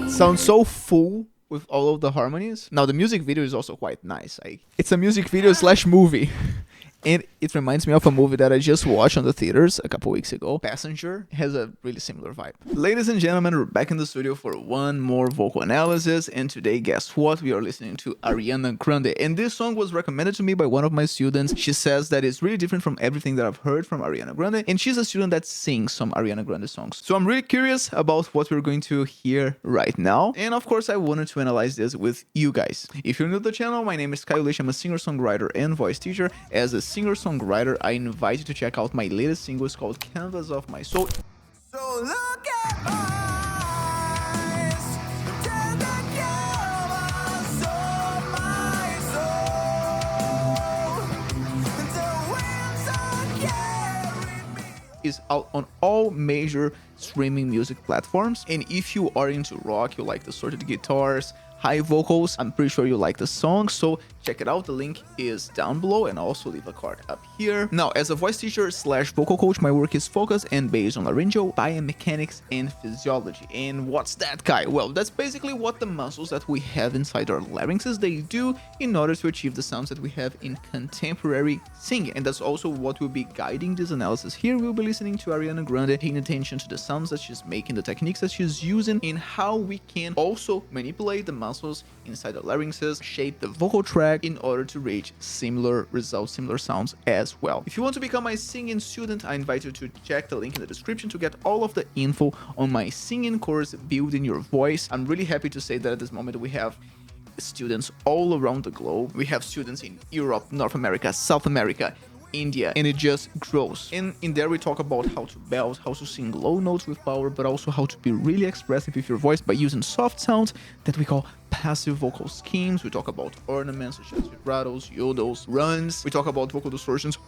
Sounds so full with all of the harmonies. Now the music video is also quite nice. It's a music video slash movie. And it reminds me of a movie that I just watched on the theaters a couple weeks ago. Passenger has a really similar vibe. Ladies and gentlemen, we're back in the studio for one more vocal analysis. And today, guess what? We are listening to Ariana Grande. And this song was recommended to me by one of my students. She says that it's really different from everything that I've heard from Ariana Grande. And she's a student that sings some Ariana Grande songs. So I'm really curious about what we're going to hear right now. And of course, I wanted to analyze this with you guys. If you're new to the channel, my name is Kyle Lish. I'm a singer-songwriter and voice teacher. As a singer-songwriter, I invite you to check out my latest single. It's called Canvas of My Soul. So look at my eyes, turn the canvas of my soul, and the winds are carrying me. Is out on all major streaming music platforms. And if you are into rock, you like distorted guitars, high vocals, I'm pretty sure you like the song, so check it out. The link is down below, and I'll also leave a card up here. Now, as a voice teacher slash vocal coach, my work is focused and based on laryngeal, biomechanics, and physiology. And what's that, Kai? Well, that's basically what the muscles that we have inside our larynxes, they do in order to achieve the sounds that we have in contemporary singing. And that's also what will be guiding this analysis here. We'll be listening to Ariana Grande, paying attention to the sounds that she's making, the techniques that she's using, and how we can also manipulate the muscles inside the larynxes, shape the vocal track in order to reach similar results, similar sounds as well. If you want to become my singing student, I invite you to check the link in the description to get all of the info on my singing course, Building Your Voice. I'm really happy to say that at this moment we have students all around the globe. We have students in Europe, North America, South America, India, and it just grows. And in there we talk about how to belt, how to sing low notes with power, but also how to be really expressive with your voice by using soft sounds that we call passive vocal schemes. We talk about ornaments such as vibratos, yodels, runs. We talk about vocal distortions,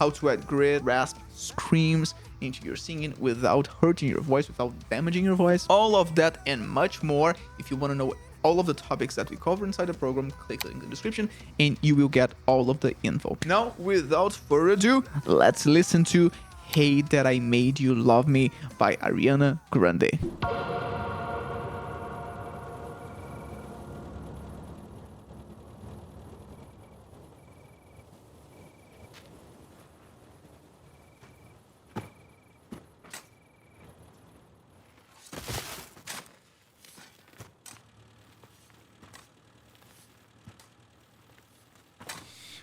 how to add grit, rasp, screams into your singing without hurting your voice, without damaging your voice. All of that and much more. If you want to know all of the topics that we cover inside the program, click the link in the description and you will get all of the info. Now, without further ado, let's listen to Hey That I Made You Love Me by Ariana Grande.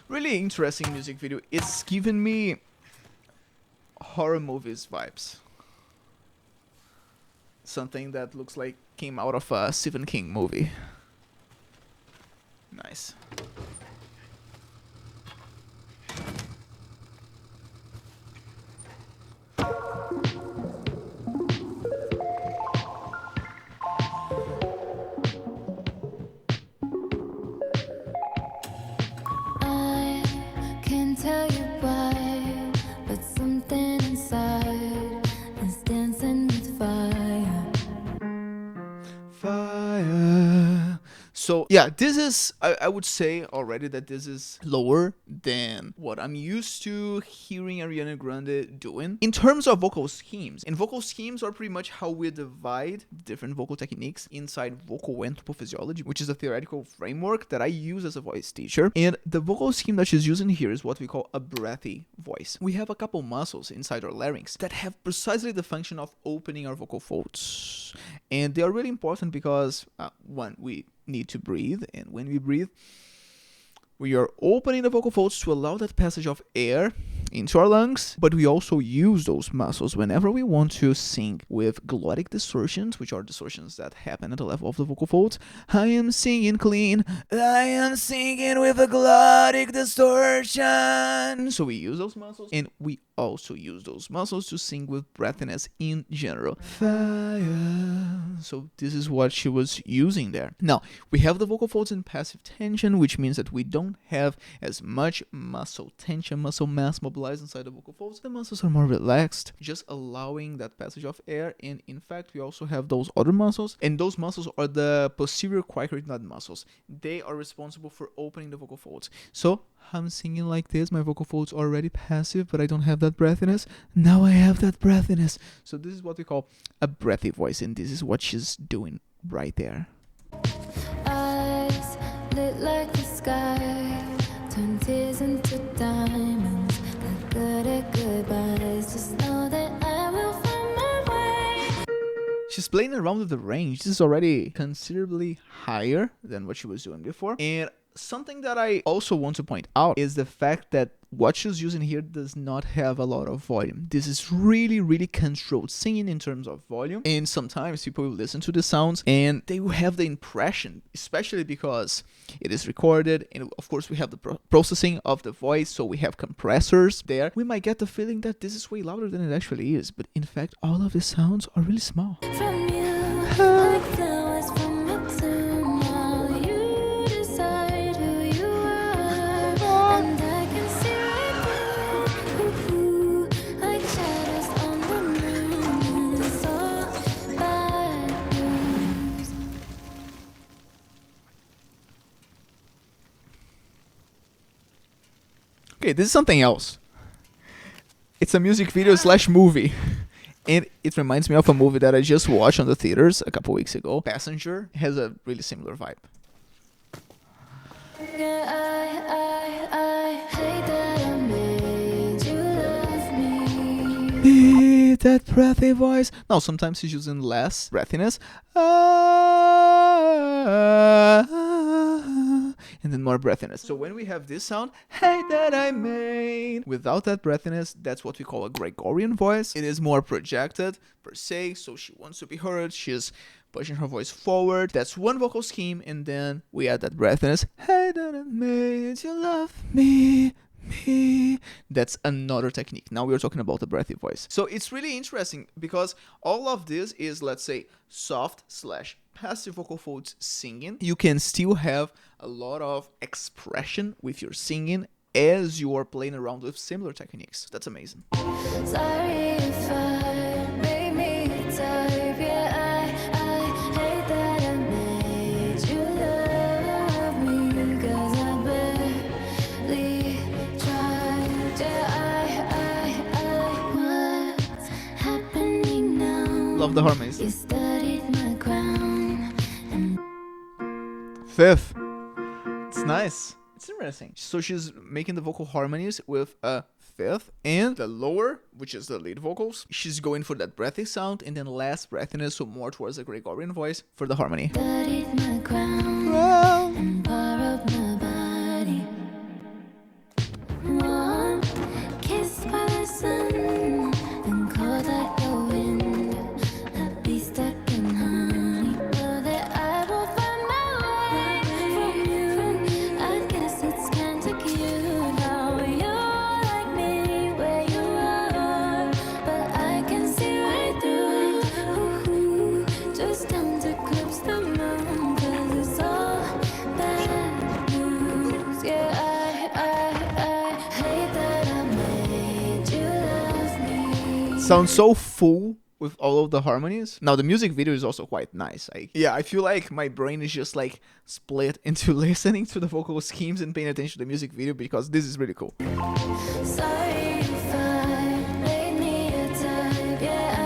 Really interesting music video. It's given me horror movies vibes. Something that looks like came out of a Stephen King movie. Nice. Tell you why, but something inside is dancing with fire. Fire. So yeah, this is, I would say already that this is lower than what I'm used to hearing Ariana Grande doing in terms of vocal schemes. And vocal schemes are pretty much how we divide different vocal techniques inside Vocal Anthropophysiology, which is a theoretical framework that I use as a voice teacher. And the vocal scheme that she's using here is what we call a breathy voice. We have a couple muscles inside our larynx that have precisely the function of opening our vocal folds. And they are really important because, one, we need to breathe, and when we breathe, we are opening the vocal folds to allow that passage of air into our lungs, but we also use those muscles whenever we want to sing with glottic distortions, which are distortions that happen at the level of the vocal folds. I am singing clean, I am singing with a glottic distortion. So we use those muscles, and we also use those muscles to sing with breathiness in general. Fire. So this is what she was using there. Now, we have the vocal folds in passive tension, which means that we don't have as much muscle tension, muscle mass mobilization stabilized inside the vocal folds. The muscles are more relaxed, just allowing that passage of air. And in fact, we also have those other muscles, and those muscles are the posterior quicrytenoid muscles. They are responsible for opening the vocal folds. So I'm singing like this, my vocal folds are already passive, but I don't have that breathiness. Now I have that breathiness. So this is what we call a breathy voice, and this is what she's doing right there. Eyes lit like the sky, turn tears into diamonds. Got good at goodbyes. Just know that I will find my way. She's playing around with the range. This is already considerably higher than what she was doing before. And something that I also want to point out is the fact that what she's using here does not have a lot of volume. This is really, really controlled singing in terms of volume. And sometimes people will listen to the sounds and they will have the impression, especially because it is recorded. And of course, we have the processing of the voice. So we have compressors there. We might get the feeling that this is way louder than it actually is. But in fact, all of the sounds are really small. From you, like flowers from a tomb. While you decide who you are, and I can see right through. Ooh, like shadows on the moon. It's all bad news. Okay, this is something else. It's a music video / movie. And it reminds me of a movie that I just watched on the theaters a couple weeks ago. Passenger has a really similar vibe. Yeah, I hate that I made you love me. That breathy voice. Now, sometimes he's using less breathiness. And then more breathiness. So when we have this sound, hey that I made, without that breathiness, that's what we call a Gregorian voice. It is more projected per se, so she wants to be heard. She's pushing her voice forward. That's one vocal scheme, and then we add that breathiness. Hey that I made you love me. That's another technique. Now we're talking about the breathy voice. So it's really interesting because all of this is, let's say, soft / passive vocal folds singing. You can still have a lot of expression with your singing as you are playing around with similar techniques. That's amazing. Sorry if I made me type. Yeah, I hate that I made you love me. 'Cause I barely tried. Yeah, what's happening now? Love the harmonies. You studied my crown. Fifth. It's nice. It's interesting. So she's making the vocal harmonies with a fifth, and the lower, which is the lead vocals, she's going for that breathy sound, and then less breathiness, so more towards the Gregorian voice for the harmony. Studied my crown and borrowed my body. Warm, kissed by the sun, and cold like the wind. I'd be stuck in honey. Know that I will find my way from you. I guess it's kinda cute how you like me where you are, but I can see right through. Ooh, just come to eclipse the moon, 'cause it's all bad news. Yeah, I hate that I made you love me. Sounds so full with all of the harmonies. Now the music video is also quite nice. I feel like my brain is just like split into listening to the vocal schemes and paying attention to the music video because this is really cool. Sorry if I made me a type. Yeah, I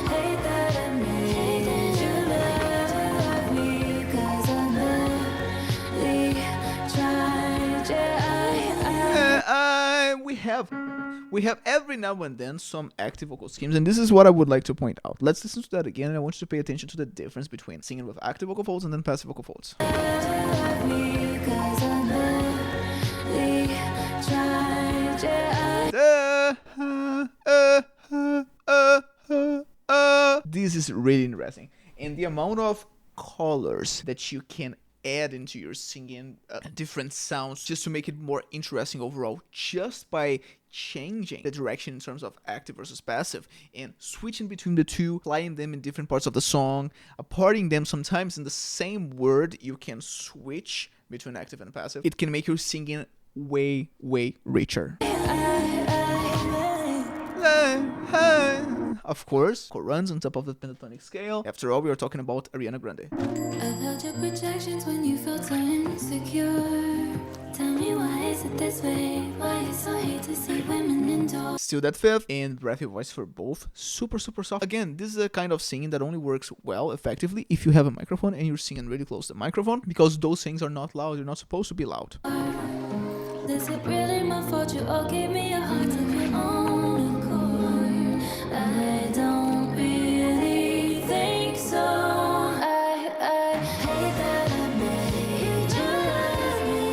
hate that I made you love me. 'Cause I barely tried. Yeah, We have every now and then some active vocal schemes, and this is what I would like to point out. Let's listen to that again, and I want you to pay attention to the difference between singing with active vocal folds and then passive vocal folds. love me. 'Cause I barely tried. Yeah, This is really interesting, and the amount of colors that you can add into your singing, different sounds, just to make it more interesting overall, just by changing the direction in terms of active versus passive and switching between the two, applying them in different parts of the song, parting them sometimes in the same word. You can switch between active and passive. It can make your singing way richer. Of course, runs on top of the pentatonic scale. After all, we are talking about Ariana Grande. I felt your projections when you felt so insecure. Tell me, why is it this way? Why you so hate to see women indoors? Still that fifth and breathy voice for both. Super soft. Again, this is a kind of singing that only works well, effectively, if you have a microphone and you're singing really close to the microphone, because those things are not loud. You're not supposed to be loud. Is it really my fault you all gave me a heart of your own accord? I don't really think so. I hate that I made you love me.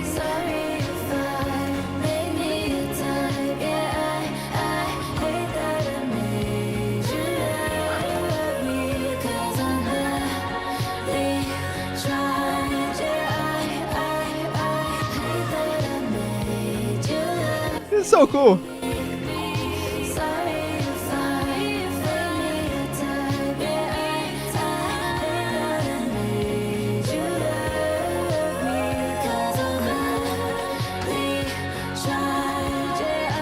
Sorry if I made me a type. Yeah, I hate that I made you love me. 'Cause I'm really trying. Yeah, I hate that I made you love me. It's so cool. Sorry if I made me a type. Yeah, I hate that I made you love me. 'Cause I'm really trying. Yeah,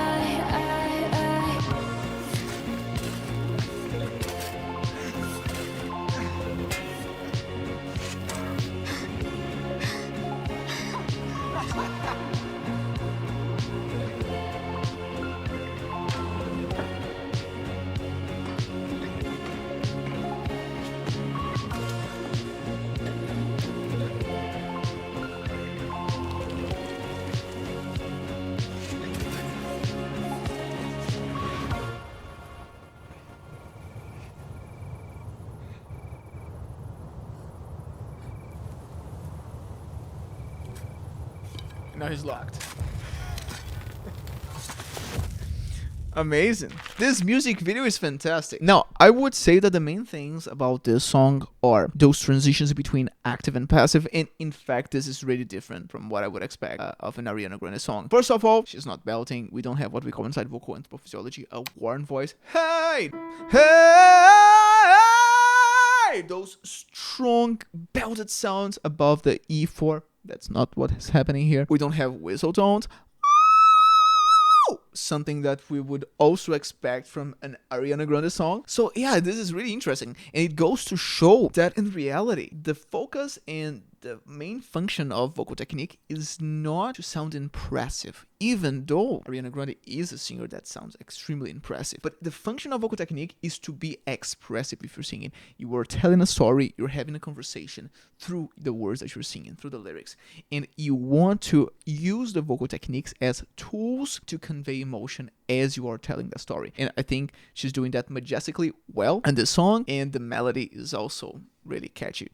Now he's locked. Amazing. This music video is fantastic. Now, I would say that the main things about this song are those transitions between active and passive, and in fact, this is really different from what I would expect of an Ariana Grande song. First of all, she's not belting. We don't have what we call inside Vocal Anthropophysiology a warm voice. Hey! Hey! Those strong belted sounds above the E4. That's not what is happening here. We don't have whistle tones. Something that we would also expect from an Ariana Grande song. So yeah, this is really interesting. And it goes to show that in reality, the focus and the main function of vocal technique is not to sound impressive, even though Ariana Grande is a singer that sounds extremely impressive. But the function of vocal technique is to be expressive if you're singing. You are telling a story, you're having a conversation through the words that you're singing, through the lyrics. And you want to use the vocal techniques as tools to convey emotion as you are telling the story. And I think she's doing that majestically well in this song, and the melody is also really catchy.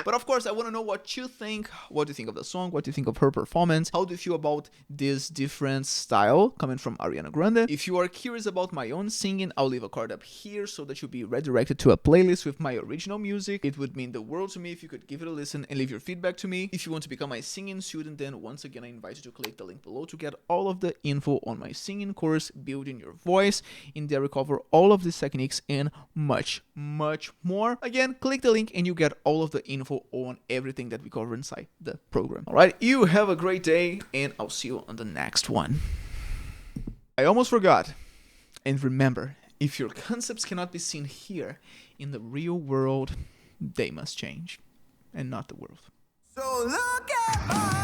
But of course, I want to know what you think. What do you think of the song? What do you think of her performance? How do you feel about this different style coming from Ariana Grande? If you are curious about my own singing, I'll leave a card up here so that you'll be redirected to a playlist with my original music. It would mean the world to me if you could give it a listen and leave your feedback to me. If you want to become my singing student, then once again, I invite you to click the link below to get all of the info on my singing course, Building Your Voice. In there, we cover all of these techniques and much more. Again, click the link and you get all of the info on everything that we cover inside the program. All right, you have a great day and I'll see you on the next one. I almost forgot. And remember, if your concepts cannot be seen here in the real world, they must change and not the world. So look at my